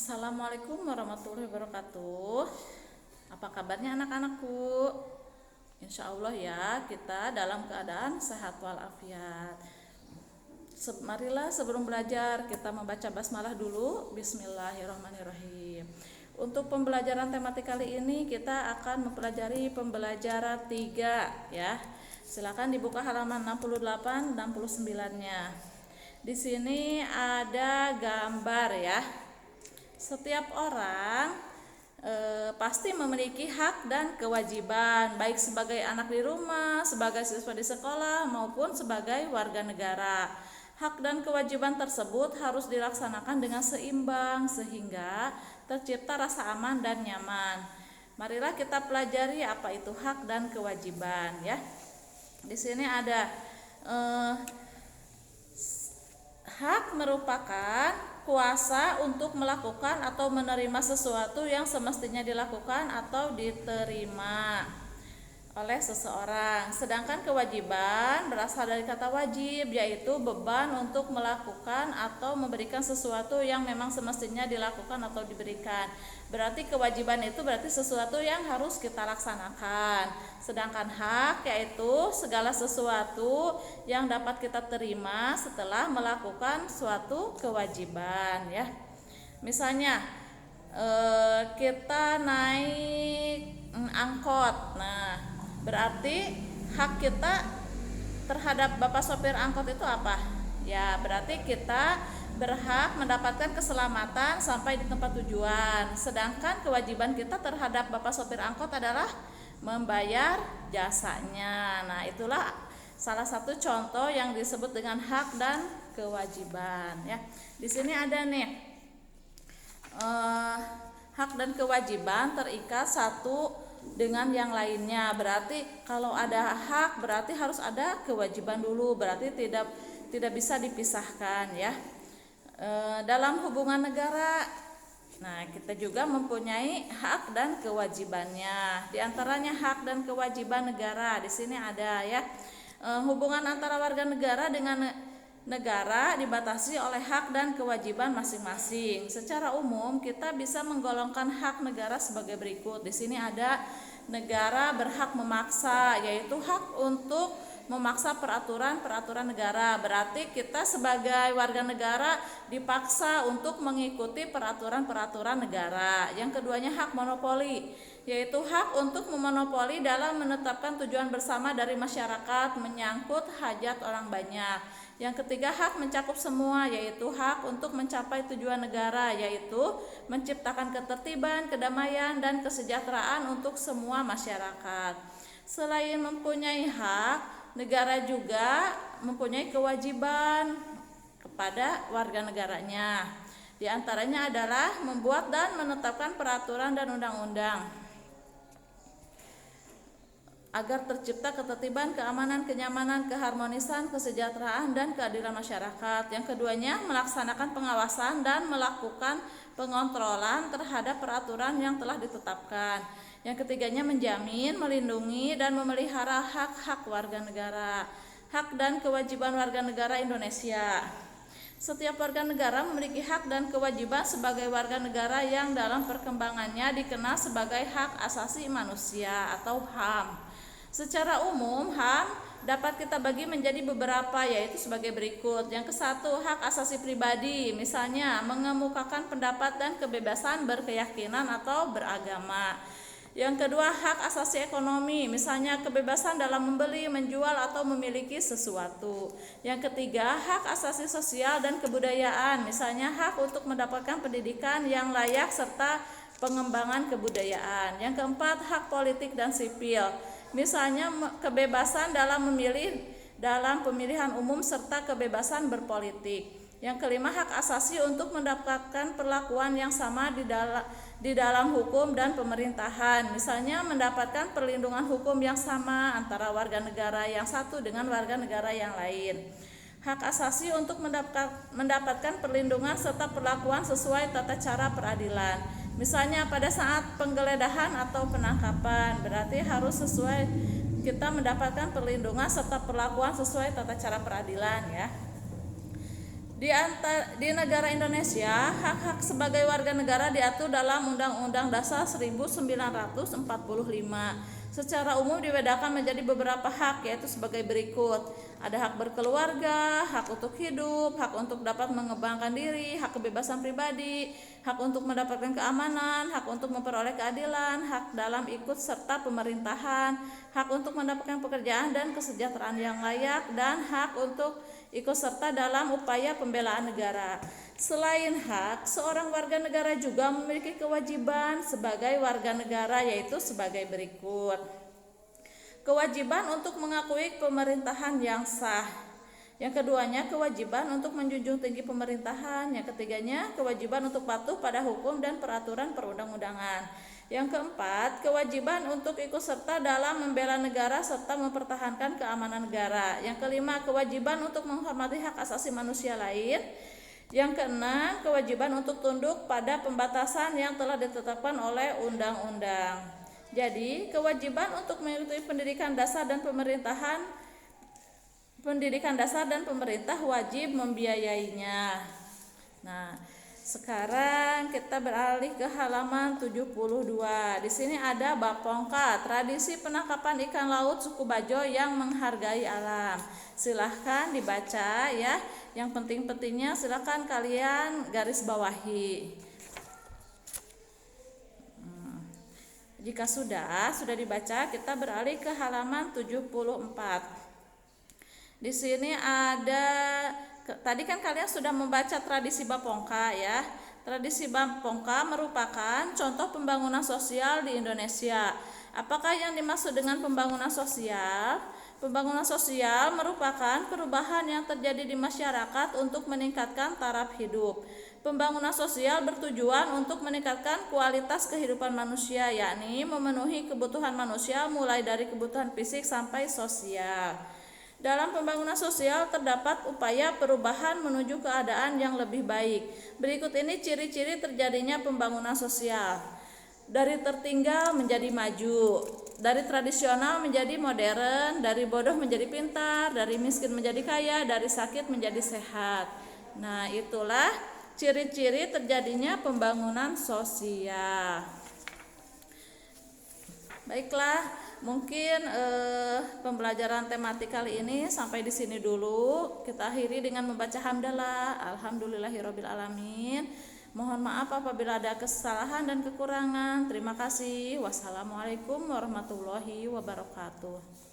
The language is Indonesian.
Assalamualaikum warahmatullahi wabarakatuh. Apa kabarnya anak-anakku? Insya Allah ya, kita dalam keadaan sehat walafiat. Marilah sebelum belajar kita membaca basmalah dulu. Bismillahirrahmanirrahim. Untuk pembelajaran tematik kali ini kita akan mempelajari pembelajaran 3 ya. Silakan dibuka halaman 68 69-nya. Di sini ada gambar ya. Setiap orang pasti memiliki hak dan kewajiban, baik sebagai anak di rumah, sebagai siswa di sekolah, maupun sebagai warga negara. Hak dan kewajiban tersebut harus dilaksanakan dengan seimbang sehingga tercipta rasa aman dan nyaman. Marilah kita pelajari apa itu hak dan kewajiban ya. Di sini ada hak merupakan kuasa untuk melakukan atau menerima sesuatu yang semestinya dilakukan atau diterima oleh seseorang. Sedangkan kewajiban berasal dari kata wajib, yaitu beban untuk melakukan atau memberikan sesuatu yang memang semestinya dilakukan atau diberikan. Berarti kewajiban itu berarti sesuatu yang harus kita laksanakan. Sedangkan hak yaitu segala sesuatu yang dapat kita terima setelah melakukan suatu kewajiban ya. Misalnya kita naik angkot. Nah, berarti hak kita terhadap bapak sopir angkot itu apa? Ya, berarti kita berhak mendapatkan keselamatan sampai di tempat tujuan. Sedangkan kewajiban kita terhadap bapak sopir angkot adalah membayar jasanya. Nah, itulah salah satu contoh yang disebut dengan hak dan kewajiban ya. Di sini ada nih hak dan kewajiban terikat satu dengan yang lainnya. Berarti kalau ada hak berarti harus ada kewajiban dulu. Berarti tidak bisa dipisahkan ya. Dalam hubungan negara, nah kita juga mempunyai hak dan kewajibannya. Di antaranya hak dan kewajiban negara. Di sini ada ya. Hubungan antara warga negara dengan negara dibatasi oleh hak dan kewajiban masing-masing. Secara umum kita bisa menggolongkan hak negara sebagai berikut. Di sini ada negara berhak memaksa, yaitu hak untuk memaksa peraturan negara. Berarti kita sebagai warga negara dipaksa untuk mengikuti peraturan negara. Yang keduanya hak monopoli, yaitu hak untuk memonopoli dalam menetapkan tujuan bersama dari masyarakat menyangkut hajat orang banyak. Yang ketiga hak mencakup semua, yaitu hak untuk mencapai tujuan negara, yaitu menciptakan ketertiban, kedamaian, dan kesejahteraan untuk semua masyarakat. Selain mempunyai hak, negara juga mempunyai kewajiban kepada warga negaranya. Di antaranya adalah membuat dan menetapkan peraturan dan undang-undang agar tercipta ketertiban, keamanan, kenyamanan, keharmonisan, kesejahteraan, dan keadilan masyarakat. Yang keduanya melaksanakan pengawasan dan melakukan pengontrolan terhadap peraturan yang telah ditetapkan. Yang ketiganya menjamin, melindungi, dan memelihara hak-hak warga negara. Hak dan kewajiban warga negara Indonesia. Setiap warga negara memiliki hak dan kewajiban sebagai warga negara yang dalam perkembangannya dikenal sebagai hak asasi manusia atau HAM. Secara umum, HAM dapat kita bagi menjadi beberapa, yaitu sebagai berikut. Yang ke-1, hak asasi pribadi, misalnya mengemukakan pendapat dan kebebasan berkeyakinan atau beragama. Yang kedua, hak asasi ekonomi, misalnya kebebasan dalam membeli, menjual, atau memiliki sesuatu. Yang ketiga, hak asasi sosial dan kebudayaan, misalnya hak untuk mendapatkan pendidikan yang layak serta pengembangan kebudayaan. Yang keempat, hak politik dan sipil, misalnya kebebasan dalam memilih dalam pemilihan umum serta kebebasan berpolitik. Yang kelima, hak asasi untuk mendapatkan perlakuan yang sama di dalam hukum dan pemerintahan, misalnya mendapatkan perlindungan hukum yang sama antara warga negara yang satu dengan warga negara yang lain. Hak asasi untuk mendapatkan perlindungan serta perlakuan sesuai tata cara peradilan, misalnya pada saat penggeledahan atau penangkapan. Berarti harus sesuai, kita mendapatkan perlindungan serta perlakuan sesuai tata cara peradilan ya. Di negara Indonesia, hak-hak sebagai warga negara diatur dalam Undang-Undang Dasar 1945. Secara umum dibedakan menjadi beberapa hak, yaitu sebagai berikut. Ada hak berkeluarga, hak untuk hidup, hak untuk dapat mengembangkan diri, hak kebebasan pribadi, hak untuk mendapatkan keamanan, hak untuk memperoleh keadilan, hak dalam ikut serta pemerintahan, hak untuk mendapatkan pekerjaan dan kesejahteraan yang layak, dan hak untuk ikut serta dalam upaya pembelaan negara. Selain hak, seorang warga negara juga memiliki kewajiban sebagai warga negara, yaitu sebagai berikut. Kewajiban untuk mengakui pemerintahan yang sah. Yang keduanya, kewajiban untuk menjunjung tinggi pemerintahan. Yang ketiganya, kewajiban untuk patuh pada hukum dan peraturan perundang-undangan. Yang keempat, kewajiban untuk ikut serta dalam membela negara serta mempertahankan keamanan negara. Yang kelima, kewajiban untuk menghormati hak asasi manusia lain. Yang keenam, kewajiban untuk tunduk pada pembatasan yang telah ditetapkan oleh undang-undang. Jadi, kewajiban untuk mengikuti pendidikan dasar dan pemerintah wajib membiayainya. Nah, sekarang kita beralih ke halaman 72. Di sini ada Bapongka, tradisi penangkapan ikan laut suku Bajo yang menghargai alam. Silahkan dibaca ya. Yang penting-pentingnya silahkan kalian garis bawahi. Jika sudah dibaca, kita beralih ke halaman 74. Di sini ada, tadi kan kalian sudah membaca tradisi Bapongka ya. Tradisi Bapongka merupakan contoh pembangunan sosial di Indonesia. Apakah yang dimaksud dengan pembangunan sosial? Pembangunan sosial merupakan perubahan yang terjadi di masyarakat untuk meningkatkan taraf hidup. Pembangunan sosial bertujuan untuk meningkatkan kualitas kehidupan manusia, yakni memenuhi kebutuhan manusia mulai dari kebutuhan fisik sampai sosial. Dalam pembangunan sosial terdapat upaya perubahan menuju keadaan yang lebih baik. Berikut ini ciri-ciri terjadinya pembangunan sosial. Dari tertinggal menjadi maju, dari tradisional menjadi modern, dari bodoh menjadi pintar, dari miskin menjadi kaya, dari sakit menjadi sehat. Nah, itulah ciri-ciri terjadinya pembangunan sosial. Baiklah, mungkin pembelajaran tematik kali ini sampai di sini dulu. Kita akhiri dengan membaca hamdalah. Alhamdulillahirabbil alamin. Mohon maaf apabila ada kesalahan dan kekurangan. Terima kasih. Wassalamualaikum warahmatullahi wabarakatuh.